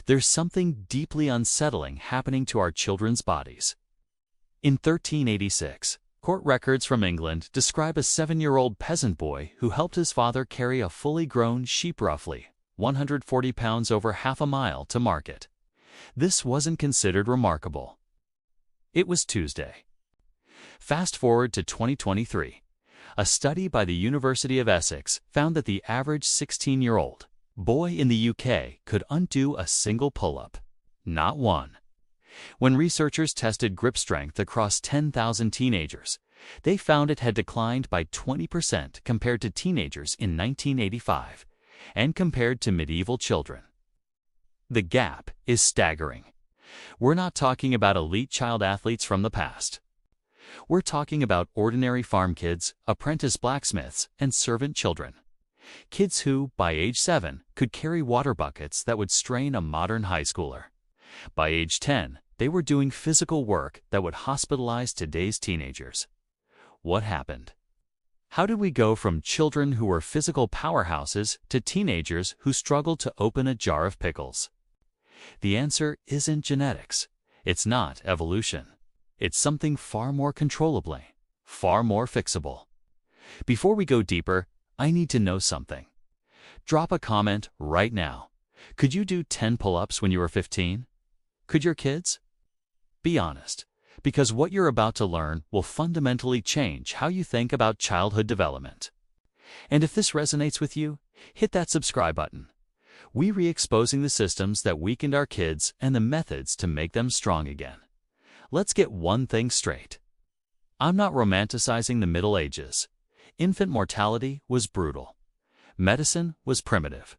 There's something deeply unsettling happening to our children's bodies. In 1386, court records from England describe a 7-year-old peasant boy who helped his father carry a fully grown sheep roughly 140 pounds over half a mile to market. This wasn't considered remarkable. It was Tuesday. Fast forward to 2023. A study by the University of Essex found that the average 16-year-old boy in the UK could undo a single pull-up. Not one. When researchers tested grip strength across 10,000 teenagers, they found it had declined by 20% compared to teenagers in 1985 and compared to medieval children. The gap is staggering. We're not talking about elite child athletes from the past. We're talking about ordinary farm kids, apprentice blacksmiths, and servant children. Kids who, by age 7, could carry water buckets that would strain a modern high schooler. By age 10, they were doing physical work that would hospitalize today's teenagers. What happened? How did we go from children who were physical powerhouses to teenagers who struggled to open a jar of pickles? The answer isn't genetics. It's not evolution. It's something far more controllably, far more fixable. Before we go deeper, I need to know something. Drop a comment right now. Could you do 10 pull-ups when you were 15? Could your kids? Be honest, because what you're about to learn will fundamentally change how you think about childhood development. And if this resonates with you, hit that subscribe button. We're re-exposing the systems that weakened our kids and the methods to make them strong again. Let's get one thing straight. I'm not romanticizing the Middle Ages. Infant mortality was brutal. Medicine was primitive.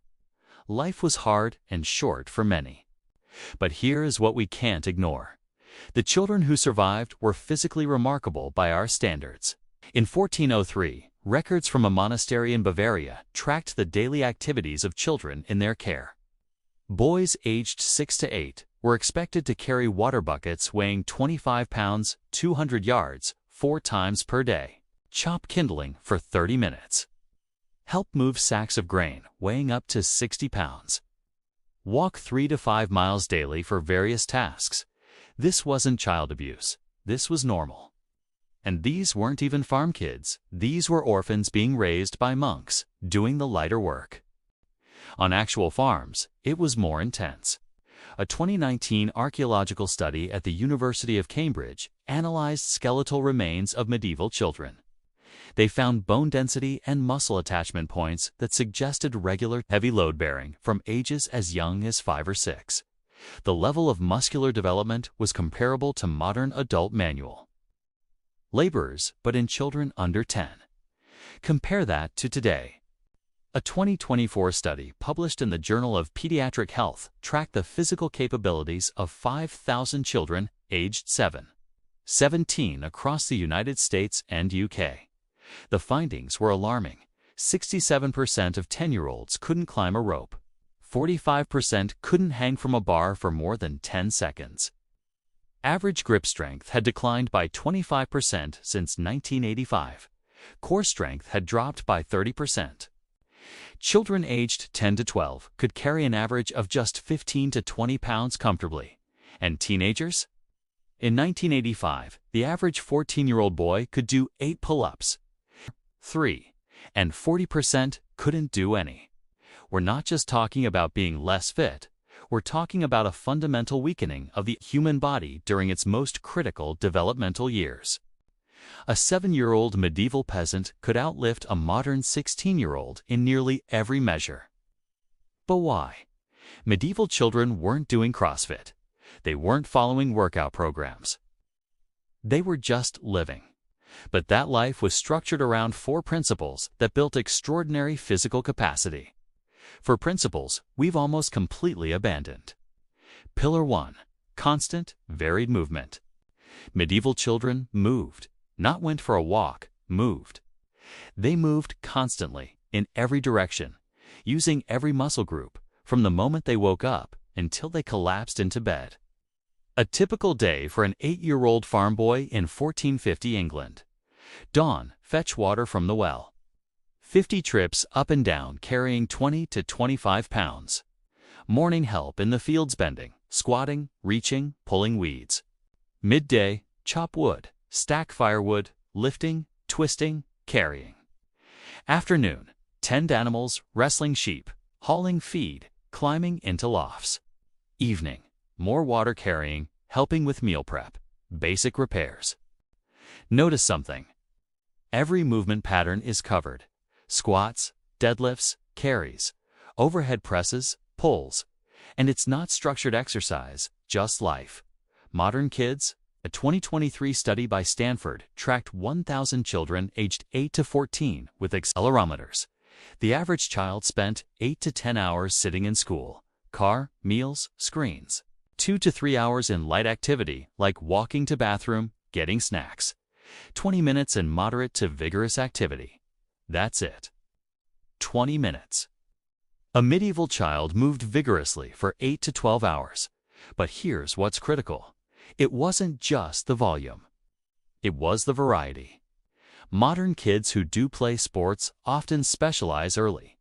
Life was hard and short for many. But here is what we can't ignore. The children who survived were physically remarkable by our standards. In 1403, records from a monastery in Bavaria tracked the daily activities of children in their care. Boys aged 6 to 8 were expected to carry water buckets weighing 25 pounds, 200 yards, 4 times per day. Chop kindling for 30 minutes. Help move sacks of grain weighing up to 60 pounds. Walk 3 to 5 miles daily for various tasks. This wasn't child abuse. This was normal. And these weren't even farm kids. These were orphans being raised by monks, doing the lighter work. On actual farms, it was more intense. A 2019 archaeological study at the University of Cambridge analyzed skeletal remains of medieval children. They found bone density and muscle attachment points that suggested regular heavy load bearing from ages as young as 5 or 6. The level of muscular development was comparable to modern adult manual laborers, but in children under 10. Compare that to today. A 2024 study published in the Journal of Pediatric Health tracked the physical capabilities of 5,000 children aged 17 across the United States and UK. The findings were alarming. 67% of 10-year-olds couldn't climb a rope. 45% couldn't hang from a bar for more than 10 seconds. Average grip strength had declined by 25% since 1985. Core strength had dropped by 30%. Children aged 10 to 12 could carry an average of just 15 to 20 pounds comfortably. And teenagers? In 1985, the average 14-year-old boy could do 8 pull-ups. 3. And 40% couldn't do any. We're not just talking about being less fit. We're talking about a fundamental weakening of the human body during its most critical developmental years. A 7-year-old medieval peasant could outlift a modern 16-year-old in nearly every measure. But why? Medieval children weren't doing CrossFit. They weren't following workout programs. They were just living. But that life was structured around 4 principles that built extraordinary physical capacity. 4 principles we've almost completely abandoned. Pillar 1. Constant, varied movement. Medieval children moved, not went for a walk, moved. They moved constantly, in every direction, using every muscle group, from the moment they woke up until they collapsed into bed. A typical day for an 8-year-old farm boy in 1450 England. Dawn, fetch water from the well. 50 trips up and down carrying 20 to 25 pounds. Morning help in the fields bending, squatting, reaching, pulling weeds. Midday, chop wood, stack firewood, lifting, twisting, carrying. Afternoon, tend animals, wrestling sheep, hauling feed, climbing into lofts. Evening, more water carrying, helping with meal prep, basic repairs. Notice something. Every movement pattern is covered. Squats, deadlifts, carries, overhead presses, pulls. And it's not structured exercise, just life. Modern kids, a 2023 study by Stanford tracked 1,000 children aged 8 to 14 with accelerometers. The average child spent 8 to 10 hours sitting in school, car, meals, screens. 2 to 3 hours in light activity like walking to bathroom, getting snacks. 20 minutes in moderate to vigorous activity. That's it. 20 minutes. A medieval child moved vigorously for 8 to 12 hours. But here's what's critical. It wasn't just the volume. It was the variety. Modern kids who do play sports often specialize early.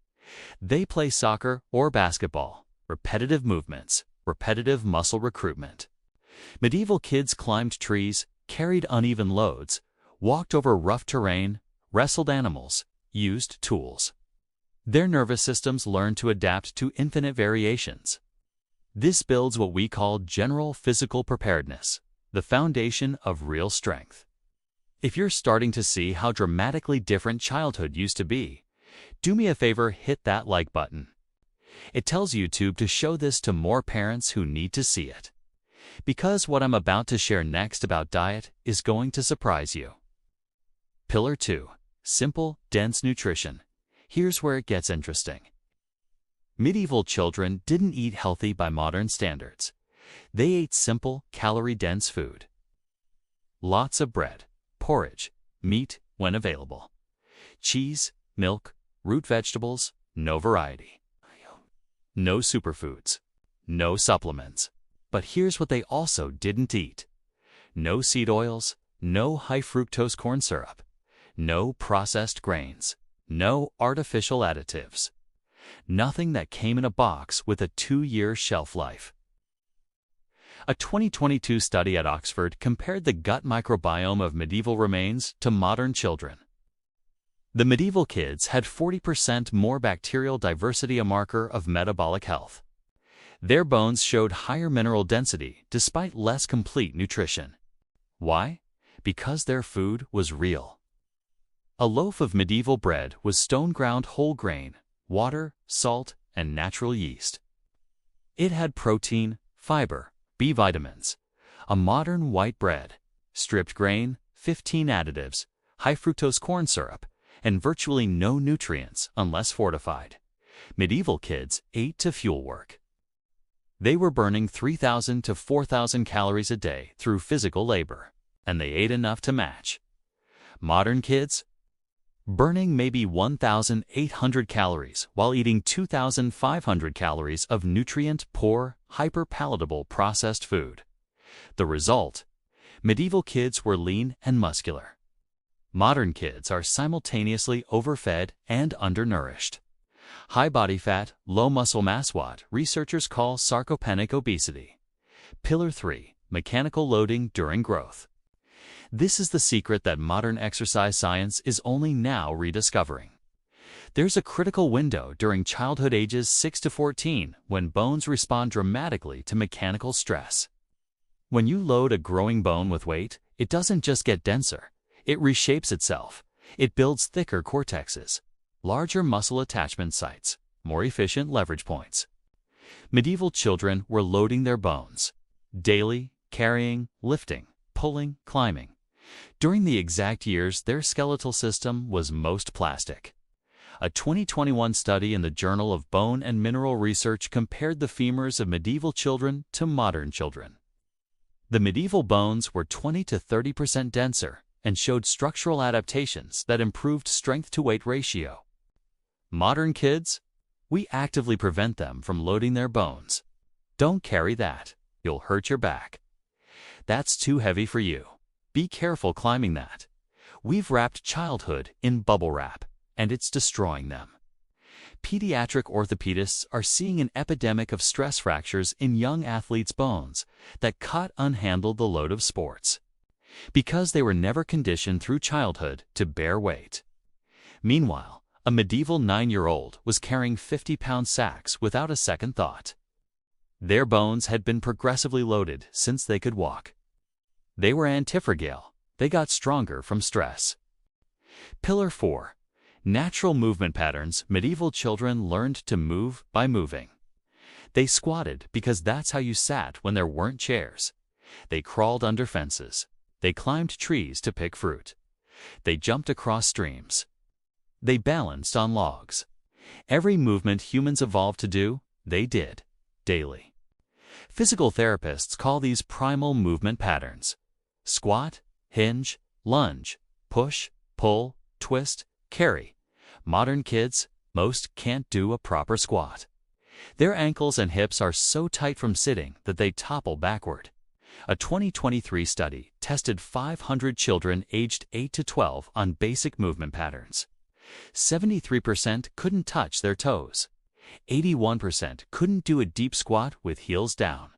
They play soccer or basketball, repetitive movements, repetitive muscle recruitment. Medieval kids climbed trees, carried uneven loads, walked over rough terrain, wrestled animals, used tools. Their nervous systems learned to adapt to infinite variations. This builds what we call general physical preparedness, the foundation of real strength. If you're starting to see how dramatically different childhood used to be, do me a favor, hit that like button. It tells YouTube to show this to more parents who need to see it. Because what I'm about to share next about diet is going to surprise you. Pillar 2. Simple, dense nutrition. Here's where it gets interesting. Medieval children didn't eat healthy by modern standards. They ate simple, calorie-dense food. Lots of bread, porridge, meat when available. Cheese, milk, root vegetables, no variety. No superfoods. No supplements. But here's what they also didn't eat. No seed oils, no high-fructose corn syrup, no processed grains, no artificial additives. Nothing that came in a box with a 2-year shelf life. A 2022 study at Oxford compared the gut microbiome of medieval remains to modern children. The medieval kids had 40% more bacterial diversity, a marker of metabolic health. Their bones showed higher mineral density despite less complete nutrition. Why? Because their food was real. A loaf of medieval bread was stone-ground whole grain, water, salt, and natural yeast. It had protein, fiber, B vitamins. A modern white bread, stripped grain, 15 additives, high-fructose corn syrup, and virtually no nutrients unless fortified. Medieval kids ate to fuel work. They were burning 3,000 to 4,000 calories a day through physical labor, and they ate enough to match. Modern kids? Burning maybe 1,800 calories while eating 2,500 calories of nutrient-poor, hyper-palatable processed food. The result? Medieval kids were lean and muscular. Modern kids are simultaneously overfed and undernourished. High body fat, low muscle mass, what researchers call sarcopenic obesity. Pillar 3. Mechanical loading during growth. This is the secret that modern exercise science is only now rediscovering. There's a critical window during childhood ages 6 to 14 when bones respond dramatically to mechanical stress. When you load a growing bone with weight, it doesn't just get denser, it reshapes itself. It builds thicker cortexes, larger muscle attachment sites, more efficient leverage points. Medieval children were loading their bones, daily, carrying, lifting, pulling, climbing. During the exact years their skeletal system was most plastic. A 2021 study in the Journal of Bone and Mineral Research compared the femurs of medieval children to modern children. The medieval bones were 20 to 30% denser and showed structural adaptations that improved strength-to-weight ratio. Modern kids? We actively prevent them from loading their bones. Don't carry that. You'll hurt your back. That's too heavy for you. Be careful climbing that. We've wrapped childhood in bubble wrap, and it's destroying them. Pediatric orthopedists are seeing an epidemic of stress fractures in young athletes' bones that can't handle the load of sports, because they were never conditioned through childhood to bear weight. Meanwhile, a medieval 9-year-old was carrying 50-pound sacks without a second thought. Their bones had been progressively loaded since they could walk. They were antifragile. They got stronger from stress. Pillar 4. Natural movement patterns. Medieval children learned to move by moving. They squatted because that's how you sat when there weren't chairs. They crawled under fences. They climbed trees to pick fruit. They jumped across streams. They balanced on logs. Every movement humans evolved to do, they did, daily. Physical therapists call these primal movement patterns: squat, hinge, lunge, push, pull, twist, carry. Modern kids, most can't do a proper squat. Their ankles and hips are so tight from sitting that they topple backward. A 2023 study tested 500 children aged 8 to 12 on basic movement patterns. 73% couldn't touch their toes. 81% couldn't do a deep squat with heels down.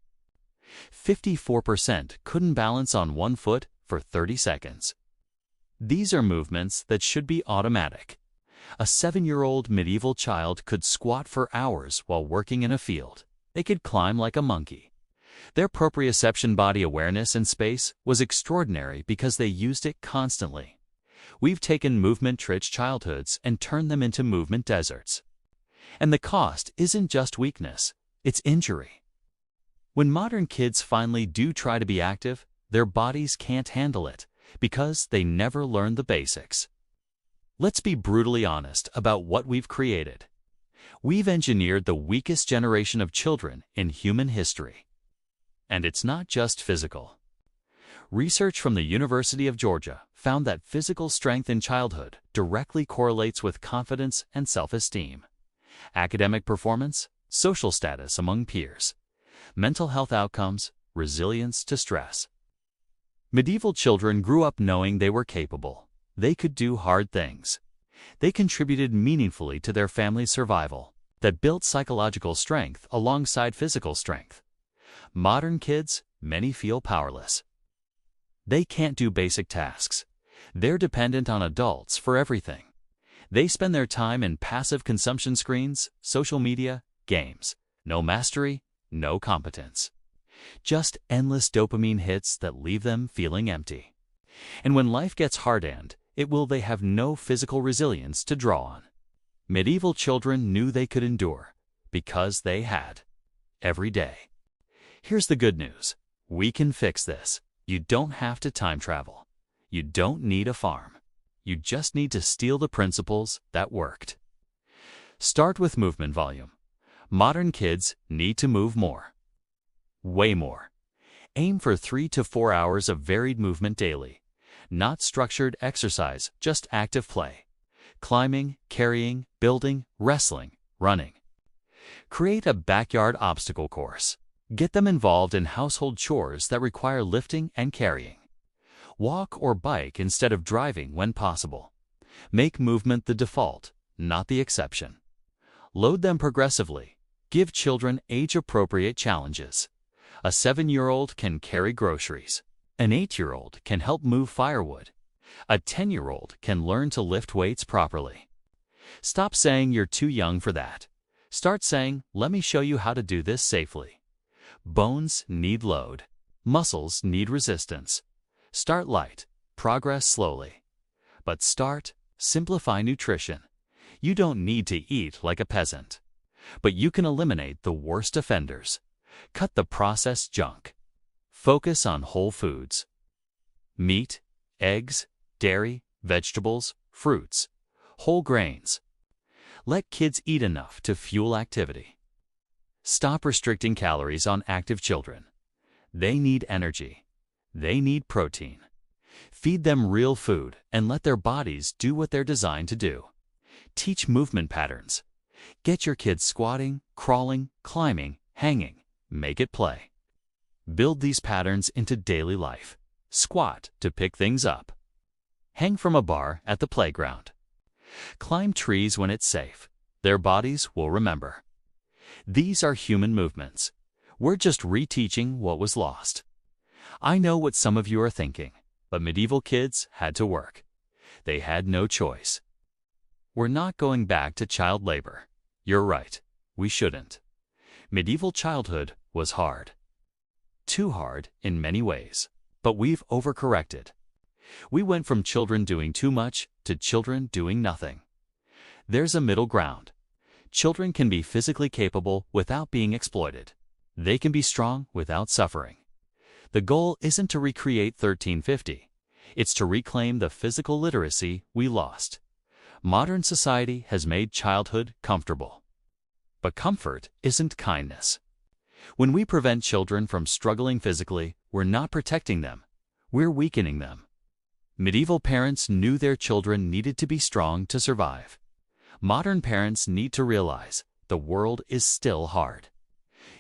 54% couldn't balance on one foot for 30 seconds. These are movements that should be automatic. A 7-year-old medieval child could squat for hours while working in a field. They could climb like a monkey. Their proprioception, body awareness in space, was extraordinary because they used it constantly. We've taken movement-rich childhoods and turned them into movement deserts. And the cost isn't just weakness, it's injury. When modern kids finally do try to be active, their bodies can't handle it because they never learned the basics. Let's be brutally honest about what we've created. We've engineered the weakest generation of children in human history. And it's not just physical. Research from the University of Georgia found that physical strength in childhood directly correlates with confidence and self-esteem, academic performance, social status among peers, mental health outcomes, resilience to stress. Medieval children grew up knowing they were capable. They could do hard things. They contributed meaningfully to their family's survival. That built psychological strength alongside physical strength. Modern kids, many feel powerless. They can't do basic tasks. They're dependent on adults for everything. They spend their time in passive consumption screens, social media, games. No mastery, no competence. Just endless dopamine hits that leave them feeling empty. And when life gets hard they have no physical resilience to draw on. Medieval children knew they could endure because they had. Every day. Here's the good news. We can fix this. You don't have to time travel. You don't need a farm. You just need to steal the principles that worked. Start with movement volume. Modern kids need to move more. Way more. Aim for 3 to 4 hours of varied movement daily. Not structured exercise, just active play. Climbing, carrying, building, wrestling, running. Create a backyard obstacle course. Get them involved in household chores that require lifting and carrying. Walk or bike instead of driving when possible. Make movement the default, not the exception. Load them progressively. Give children age-appropriate challenges. A 7-year-old can carry groceries. An 8-year-old can help move firewood. A 10-year-old can learn to lift weights properly. Stop saying you're too young for that. Start saying, let me show you how to do this safely. Bones need load. Muscles need resistance. Start light. Progress slowly. But simplify nutrition. You don't need to eat like a peasant. But you can eliminate the worst offenders. Cut the processed junk. Focus on whole foods. Meat, eggs, dairy, vegetables, fruits, whole grains. Let kids eat enough to fuel activity. Stop restricting calories on active children. They need energy. They need protein. Feed them real food and let their bodies do what they're designed to do. Teach movement patterns. Get your kids squatting, crawling, climbing, hanging. Make it play. Build these patterns into daily life. Squat to pick things up. Hang from a bar at the playground. Climb trees when it's safe. their bodies will remember. These are human movements. We're just reteaching what was lost. I know what some of you are thinking, but medieval kids had to work. They had no choice. We're not going back to child labor. You're right, we shouldn't. Medieval childhood was hard. Too hard in many ways, but we've overcorrected. We went from children doing too much to children doing nothing. There's a middle ground. Children can be physically capable without being exploited. They can be strong without suffering. The goal isn't to recreate 1350. It's to reclaim the physical literacy we lost. Modern society has made childhood comfortable. But comfort isn't kindness. When we prevent children from struggling physically, we're not protecting them. We're weakening them. Medieval parents knew their children needed to be strong to survive. Modern parents need to realize the world is still hard.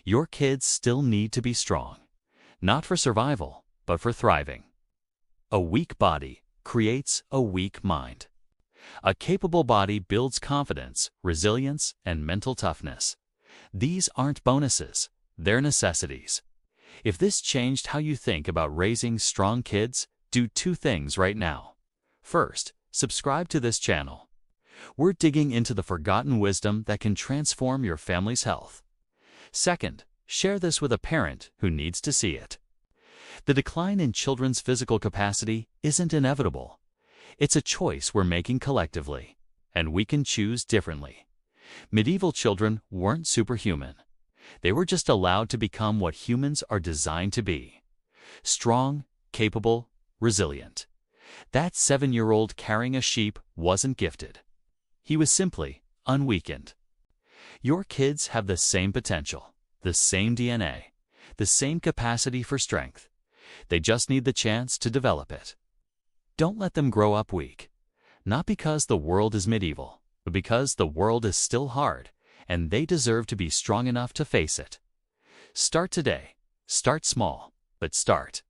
Your kids still need to be strong, not for survival, but for thriving. A weak body creates a weak mind. A capable body builds confidence, resilience, and mental toughness. These aren't bonuses, they're necessities. If this changed how you think about raising strong kids, do two things right now. First, subscribe to this channel. We're digging into the forgotten wisdom that can transform your family's health. Second, share this with a parent who needs to see it. The decline in children's physical capacity isn't inevitable. It's a choice we're making collectively, and we can choose differently. Medieval children weren't superhuman. They were just allowed to become what humans are designed to be: strong, capable, resilient. That 7-year-old carrying a sheep wasn't gifted. He was simply unweakened. Your kids have the same potential, the same DNA, the same capacity for strength. They just need the chance to develop it. Don't let them grow up weak. Not because the world is medieval, but because the world is still hard, and they deserve to be strong enough to face it. Start today. Start small, but start.